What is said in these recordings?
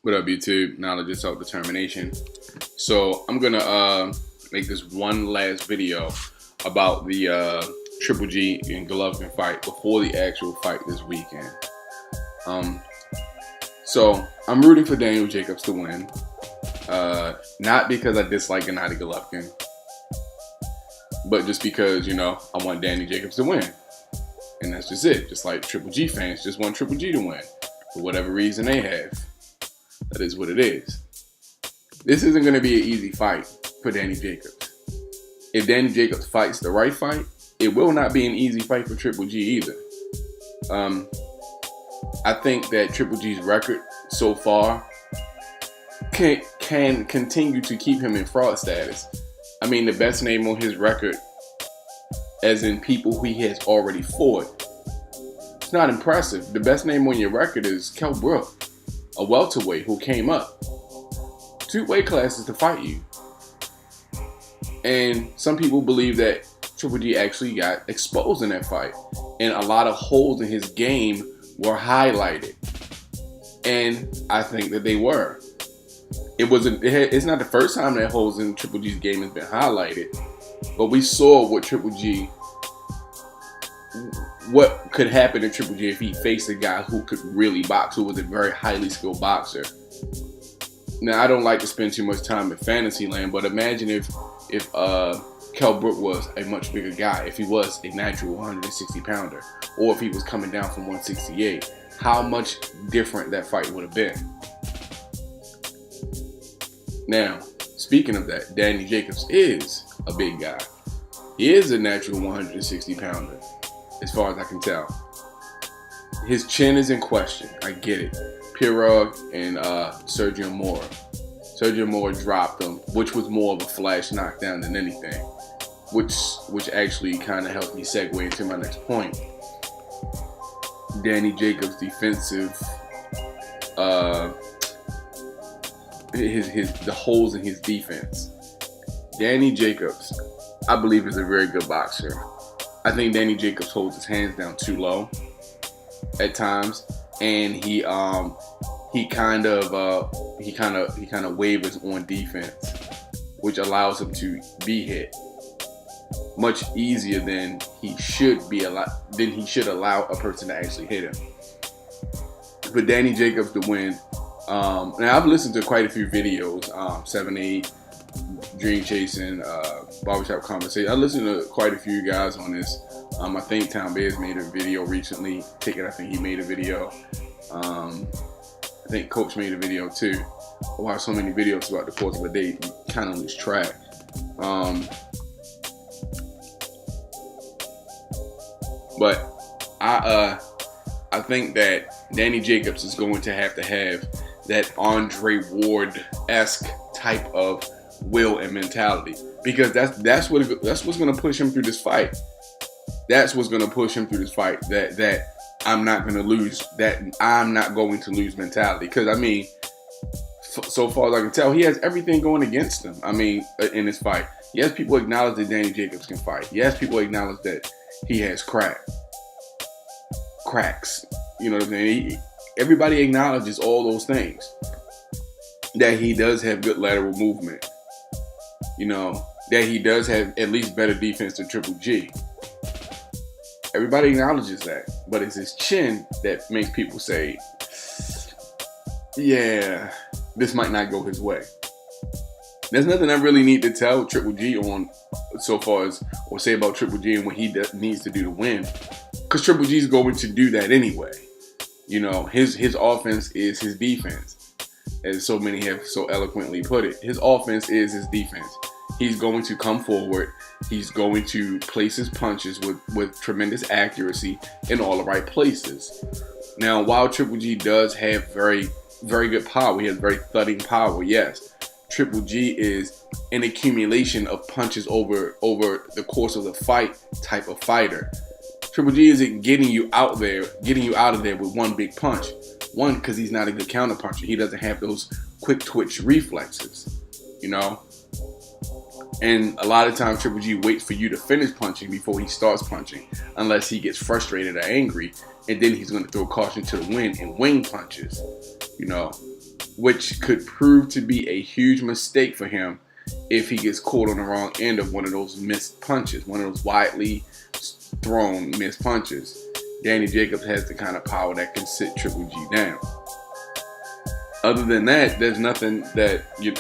What up, YouTube? Knowledge is self-determination. So I'm gonna make this one last video about the Triple G and Golovkin fight before the actual fight this weekend. So I'm rooting for Daniel Jacobs to win, not because I dislike Gennady Golovkin, but just because, I want Danny Jacobs to win, and that's just it. Just like Triple G fans just want Triple G to win for whatever reason they have. That is what it is. This isn't going to be an easy fight for Danny Jacobs. If Danny Jacobs fights the right fight, it will not be an easy fight for Triple G either. I think that Triple G's record so far can continue to keep him in fraud status. I mean, the best name on his record, as in people who he has already fought, it's not impressive. The best name on your record is Kell Brook, a welterweight who came up 2 weight classes to fight you. And some people believe that Triple G actually got exposed in that fight, and a lot of holes in his game were highlighted. And I think that they were. It's not the first time that holes in Triple G's game has been highlighted, but we saw what could happen to Triple G if he faced a guy who could really box, who was a very highly skilled boxer. Now, I don't like to spend too much time in fantasy land, but imagine if Kell Brook was a much bigger guy, if he was a natural 160 pounder, or if he was coming down from 168, how much different that fight would have been. Now, speaking of that, Danny Jacobs is a big guy. He is a natural 160 pounder, as far as I can tell. His chin is in question. I get it. Pirog and Sergio Mora. Sergio Mora dropped him, which was more of a flash knockdown than anything, which actually kind of helped me segue into my next point. Danny Jacobs' defensive, the holes in his defense. Danny Jacobs, I believe, is a very good boxer. I think Danny Jacobs holds his hands down too low at times, and he kind of wavers on defense, which allows him to be hit much easier than he should allow a person to actually hit him. For Danny Jacobs to win, now I've listened to quite a few videos, 7-8, Dream Chasing, Barbershop Conversation. I listened to quite a few guys on this. I think Tom Bears made a video recently. Ticket, I think he made a video. I think Coach made a video too. I watched so many videos throughout the course of a day, you kind of lose track. But I think that Danny Jacobs is going to have that Andre Ward-esque type of will and mentality, because that's what's going to push him through this fight. That's what's going to push him through this fight. That I'm not going to lose. That I'm not going to lose mentality. Because I mean, so far as I can tell, he has everything going against him. I mean, in this fight, yes, people acknowledge that Danny Jacobs can fight. Yes, people acknowledge that he has cracks. You know what I'm saying? Everybody acknowledges all those things. That he does have good lateral movement. That he does have at least better defense than Triple G. Everybody acknowledges that. But it's his chin that makes people say, yeah, this might not go his way. There's nothing I really need to tell Triple G on so far as, or say about Triple G and what he needs to do to win. Because Triple G is going to do that anyway. His offense is his defense. As so many have so eloquently put it. His offense is his defense. He's going to come forward. He's going to place his punches with tremendous accuracy in all the right places. Now, while Triple G does have very, very good power, he has very thudding power, yes. Triple G is an accumulation of punches over the course of the fight type of fighter. Triple G isn't getting you out of there with one big punch. One, because he's not a good counter puncher. He doesn't have those quick twitch reflexes, And a lot of times Triple G waits for you to finish punching before he starts punching, unless he gets frustrated or angry, and then he's going to throw caution to the wind and wing punches, which could prove to be a huge mistake for him if he gets caught on the wrong end of one of those missed punches, one of those widely thrown missed punches. Danny Jacobs has the kind of power that can sit Triple G down. Other than that, there's nothing that you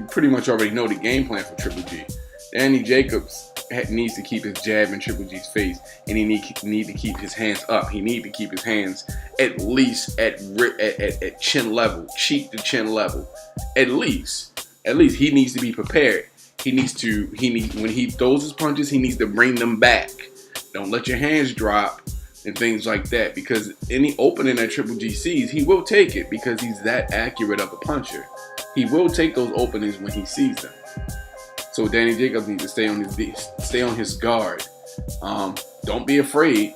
pretty much already know the game plan for Triple G. Danny Jacobs needs to keep his jab in Triple G's face, and he need to keep his hands up. He need to keep his hands at least at chin level, cheek to chin level. At least he needs to be prepared. When he throws his punches, he needs to bring them back. Don't let your hands drop and things like that, because any opening that Triple G sees, he will take it because he's that accurate of a puncher. He will take those openings when he sees them. So Danny Jacobs needs to stay on his guard. Don't be afraid.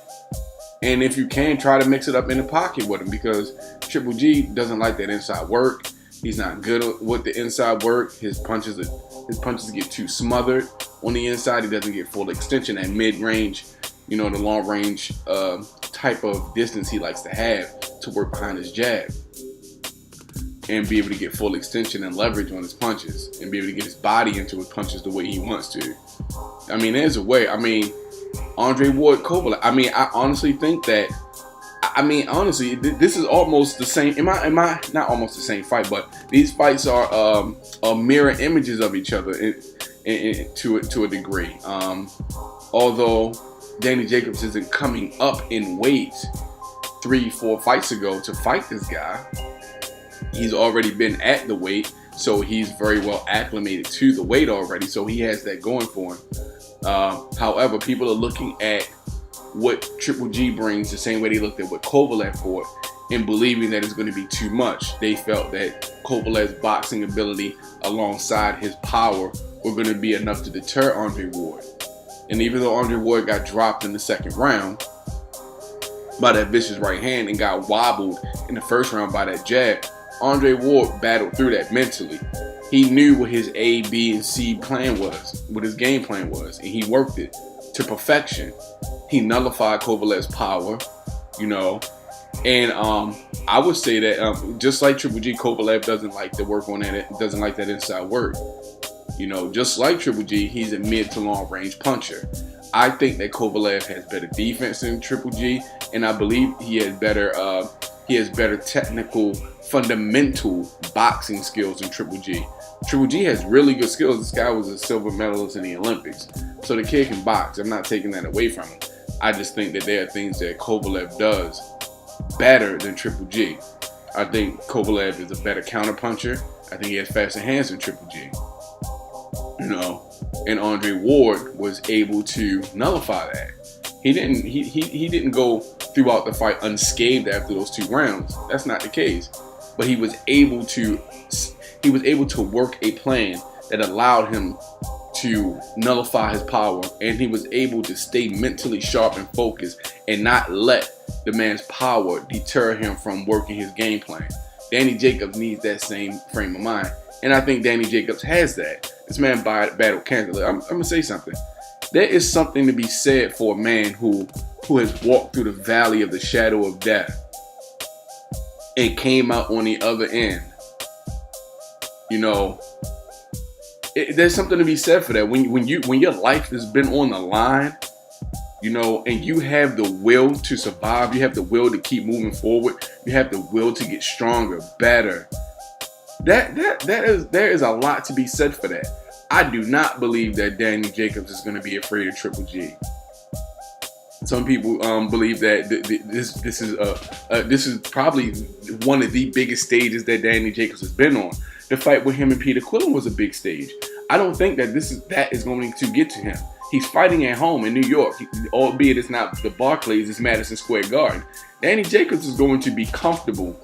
And if you can, try to mix it up in the pocket with him, because Triple G doesn't like that inside work. He's not good with the inside work. His punches get too smothered on the inside. He doesn't get full extension at mid-range, the long range type of distance he likes to have to work behind his jab and be able to get full extension and leverage on his punches and be able to get his body into his punches the way he wants to. I mean, there's a way. I mean, Andre Ward, Kovalev. I mean, I honestly think that. Honestly, this is almost the same. Am I not almost the same fight? But these fights are mirror images of each other to a degree. Although Danny Jacobs isn't coming up in weight 3-4 fights ago to fight this guy. He's already been at the weight, so he's very well acclimated to the weight already. So he has that going for him. However, people are looking at what Triple G brings the same way they looked at what Kovalev brought, and believing that it's going to be too much. They felt that Kovalev's boxing ability alongside his power were going to be enough to deter Andre Ward. And even though Andre Ward got dropped in the second round by that vicious right hand and got wobbled in the first round by that jab, Andre Ward battled through that mentally. He knew what his A, B, and C plan was, what his game plan was, and he worked it to perfection. He nullified Kovalev's power, and I would say that just like Triple G, Kovalev doesn't like to work on that, doesn't like that inside work. Just like Triple G, he's a mid to long range puncher. I think that Kovalev has better defense than Triple G, and I believe he has better technical, fundamental boxing skills than Triple G. Triple G has really good skills. This guy was a silver medalist in the Olympics, so the kid can box. I'm not taking that away from him. I just think that there are things that Kovalev does better than Triple G. I think Kovalev is a better counterpuncher. I think he has faster hands than Triple G. And Andre Ward was able to nullify that. He didn't go throughout the fight unscathed after those 2 rounds. That's not the case. But he was able to work a plan that allowed him to nullify his power, and he was able to stay mentally sharp and focused and not let the man's power deter him from working his game plan. Danny Jacobs needs that same frame of mind, and I think Danny Jacobs has that. This man battled cancer. I'm going to say something. There is something to be said for a man who has walked through the valley of the shadow of death and came out on the other end. There's something to be said for that. When your life has been on the line, and you have the will to survive, you have the will to keep moving forward, you have the will to get stronger, better. There is a lot to be said for that. I do not believe that Danny Jacobs is going to be afraid of Triple G. Some people believe that this is probably one of the biggest stages that Danny Jacobs has been on. The fight with him and Peter Quillen was a big stage. I don't think that that is going to get to him. He's fighting at home in New York, albeit it's not the Barclays, it's Madison Square Garden. Danny Jacobs is going to be comfortable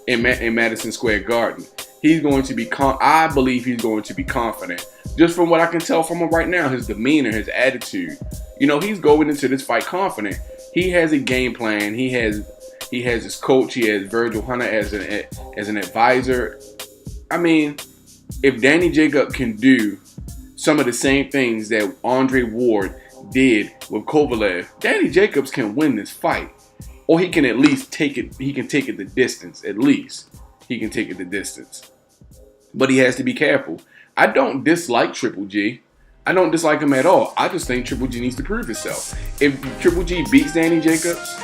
in Madison Square Garden. He's going to be I believe he's going to be confident. Just from what I can tell from him right now, his demeanor, his attitude. He's going into this fight confident. He has a game plan. He has his coach. He has Virgil Hunter as an advisor. I mean, if Danny Jacobs can do some of the same things that Andre Ward did with Kovalev, Danny Jacobs can win this fight. Or he can at least take it. He can take it the distance, at least. he can take it the distance. But he has to be careful. I don't dislike Triple G. I don't dislike him at all. I just think Triple G needs to prove himself. If Triple G beats Danny Jacobs,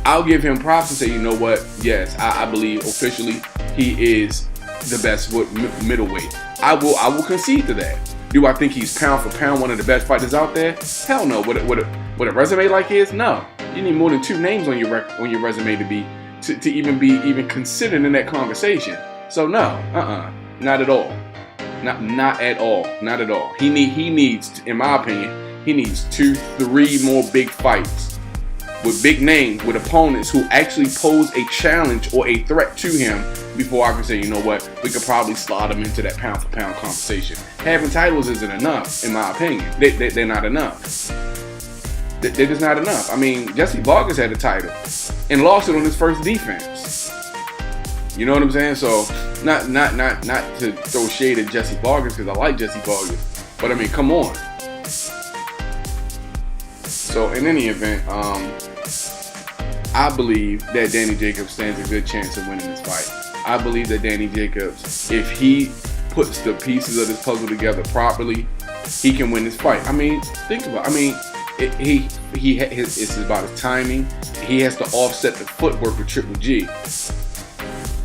I'll give him props and say, you know what? Yes, I believe officially he is the best middleweight. I will concede to that. Do I think he's pound for pound one of the best fighters out there? Hell no. With a resume like his, no. You need more than 2 names on your resume to even be considered in that conversation. So no, not at all. Not at all. Not at all. He needs, in my opinion, he needs 2-3 more big fights with big names, with opponents who actually pose a challenge or a threat to him before I can say, you know what, we could probably slot him into that pound for pound conversation. Having titles isn't enough, in my opinion. They're not enough. They're just not enough. I mean, Jesse Vargas had a title and lost it on his first defense. You know what I'm saying? So not to throw shade at Jesse Vargas, because I like Jesse Vargas, but I mean, come on. So in any event, I believe that Danny Jacobs stands a good chance of winning this fight. I believe that Danny Jacobs, if he puts the pieces of this puzzle together properly, he can win this fight. I mean, think about it. I mean, it's about his timing. He has to offset the footwork with Triple G.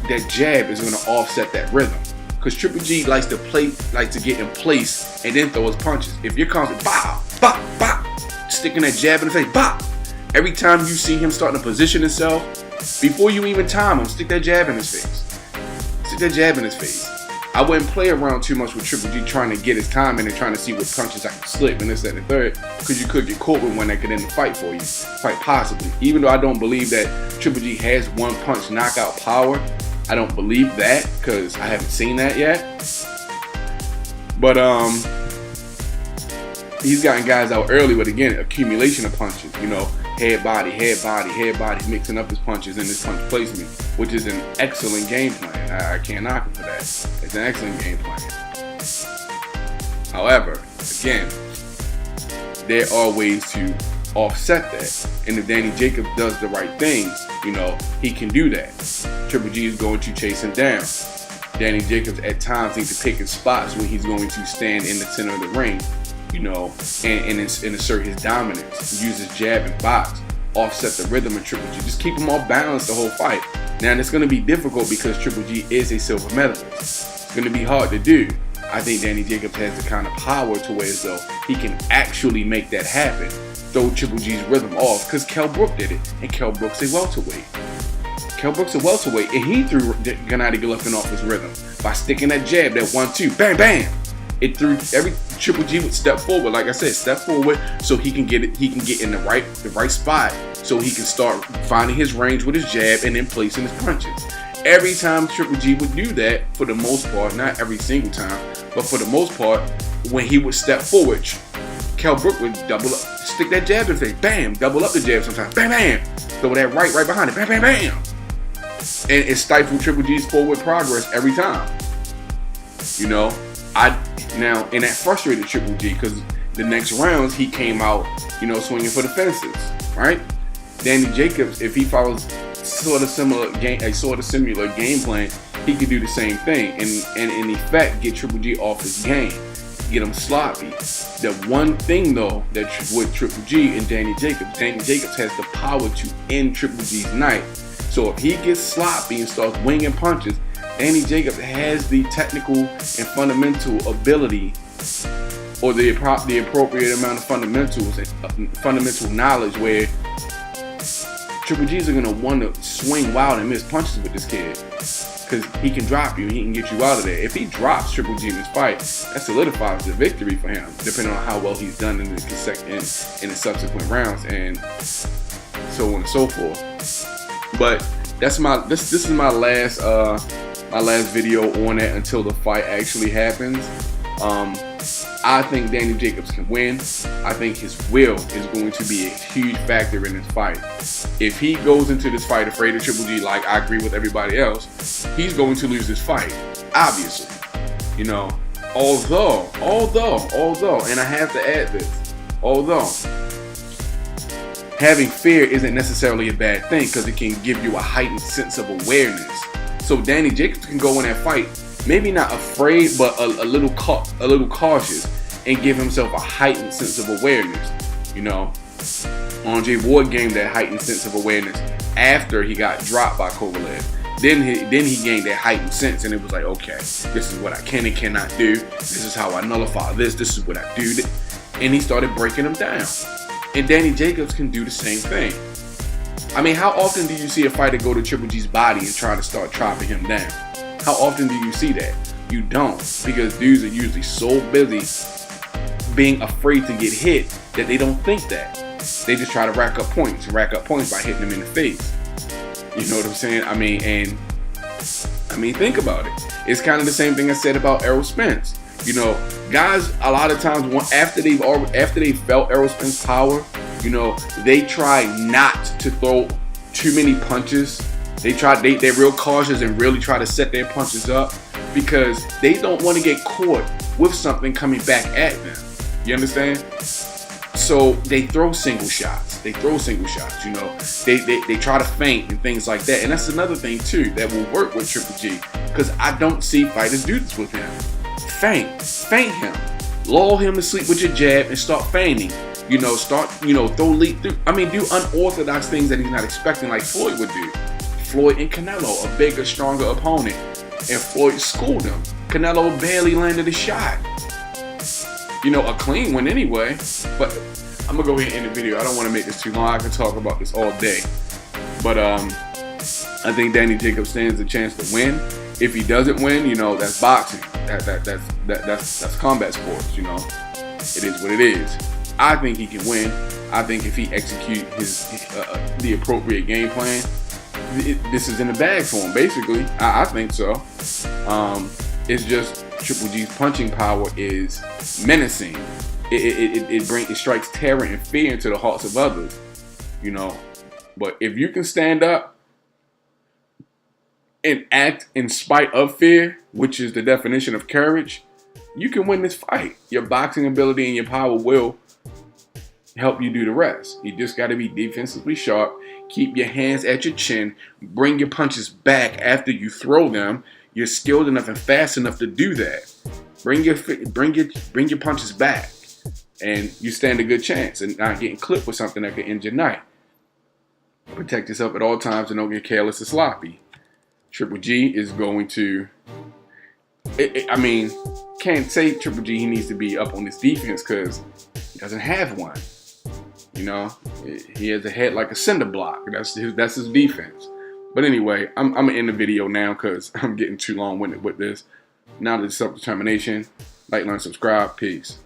That jab is going to offset that rhythm, because Triple G likes to get in place and then throw his punches. If you're constantly bop, bop, bop, sticking that jab in the face, bop. Every time you see him starting to position himself, before you even time him, stick that jab in his face. Stick that jab in his face. I wouldn't play around too much with Triple G trying to get his time in and trying to see what punches I can slip and this, that, and the third, because you could get caught with one that could end the fight for you, quite possibly. Even though I don't believe that Triple G has one punch knockout power, I don't believe that, because I haven't seen that yet. But he's gotten guys out early with, again, accumulation of punches. You know, head body, mixing up his punches and his punch placement, which is an excellent game plan. I can't knock him for that. It's an excellent game plan. However, again, there are ways to offset that. And if Danny Jacobs does the right things, you know, he can do that. Triple G is going to chase him down. Danny Jacobs at times needs to pick his spots when he's going to stand in the center of the ring, you know, and assert his dominance. Use his jab and box, offset the rhythm of Triple G. Just keep them all balanced the whole fight. Now, it's going to be difficult because Triple G is a silver medalist. It's going to be hard to do. I think Danny Jacobs has the kind of power to where as though he can actually make that happen. Throw Triple G's rhythm off, because Kell Brook did it, and Kell Brook's a welterweight. Kell Brook's a welterweight, and he threw Gennady Golovkin off his rhythm by sticking that jab, that 1-2, bam, bam. It threw every Triple G would step forward, like I said, step forward so he can get it. He can get in the right spot, so he can start finding his range with his jab and then placing his punches. Every time Triple G would do that, for the most part, not every single time, but for the most part, when he would step forward, Kell Brook would double up, stick that jab in the face, bam, double up the jab sometimes, bam, bam, throw that right behind it, bam, bam, bam. And it stifled Triple G's forward progress every time. You know, and that frustrated Triple G, because the next rounds he came out, you know, swinging for the fences, right? Danny Jacobs, if he follows a sort of similar game plan, he could do the same thing, and in effect get Triple G off his game, get him sloppy. The one thing though that with Triple G and Danny Jacobs has the power to end Triple G's night. So if he gets sloppy and starts winging punches, Danny Jacobs has the technical and fundamental ability, or the appropriate amount of fundamentals and fundamental knowledge, where Triple G's are going to want to swing wild and miss punches with this kid, because he can drop you and he can get you out of there. If he drops Triple G in this fight, that solidifies the victory for him, depending on how well he's done in the subsequent rounds and so on and so forth. But that's this is my last video on that until the fight actually happens. I think Danny Jacobs can win. I think his will is going to be a huge factor in this fight. If he goes into this fight afraid of Triple G, like I agree with everybody else, he's going to lose this fight, obviously. You know, although, and I have to add this, although having fear isn't necessarily a bad thing, because it can give you a heightened sense of awareness. So Danny Jacobs can go in that fight, maybe not afraid, but a little cautious, and give himself a heightened sense of awareness. You know, Andre Ward gained that heightened sense of awareness after he got dropped by Kovalev. Then he gained that heightened sense, and it was like, okay, this is what I can and cannot do. This is how I nullify this. This is what I do. And he started breaking them down. And Danny Jacobs can do the same thing. I mean, how often do you see a fighter go to Triple G's body and try to start chopping him down? How often do you see that? You don't, because dudes are usually so busy being afraid to get hit that they don't think that. They just try to rack up points by hitting them in the face. You know what I'm saying? I mean, think about it. It's kind of the same thing I said about Errol Spence. You know, guys, a lot of times after they felt Errol Spence's power, you know, they try not to throw too many punches. They're real cautious and really try to set their punches up because they don't want to get caught with something coming back at them. You understand? So they throw single shots. You know, they try to feint and things like that. And that's another thing too that will work with Triple G, because I don't see fighters do this with him. Feint him, lull him to sleep with your jab and start feinting. You know, do unorthodox things that he's not expecting, like Floyd would do. Floyd and Canelo, a bigger, stronger opponent, and Floyd schooled him. Canelo barely landed a shot. You know, a clean one anyway. But I'm gonna go ahead and end the video. I don't want to make this too long. I could talk about this all day. But I think Danny Jacobs stands a chance to win. If he doesn't win, you know, that's boxing. That's combat sports. You know, it is what it is. I think he can win. I think if he execute the appropriate game plan, this is in the bag for him. Basically, I think so. It's just Triple G's punching power is menacing. It strikes terror and fear into the hearts of others. You know, but if you can stand up and act in spite of fear, which is the definition of courage, you can win this fight. Your boxing ability and your power will help you do the rest. You just got to be defensively sharp. Keep your hands at your chin. Bring your punches back after you throw them. You're skilled enough and fast enough to do that. Bring your punches back, and you stand a good chance and not getting clipped with something that could end your night. Protect yourself at all times and don't get careless or sloppy. Triple G is going to. Can't say Triple G he needs to be up on his defense because he doesn't have one. You know, he has a head like a cinder block. That's his defense. But anyway, I'm gonna end the video now because I'm getting too long-winded with this. Now that it's self-determination, like, learn, subscribe. Peace.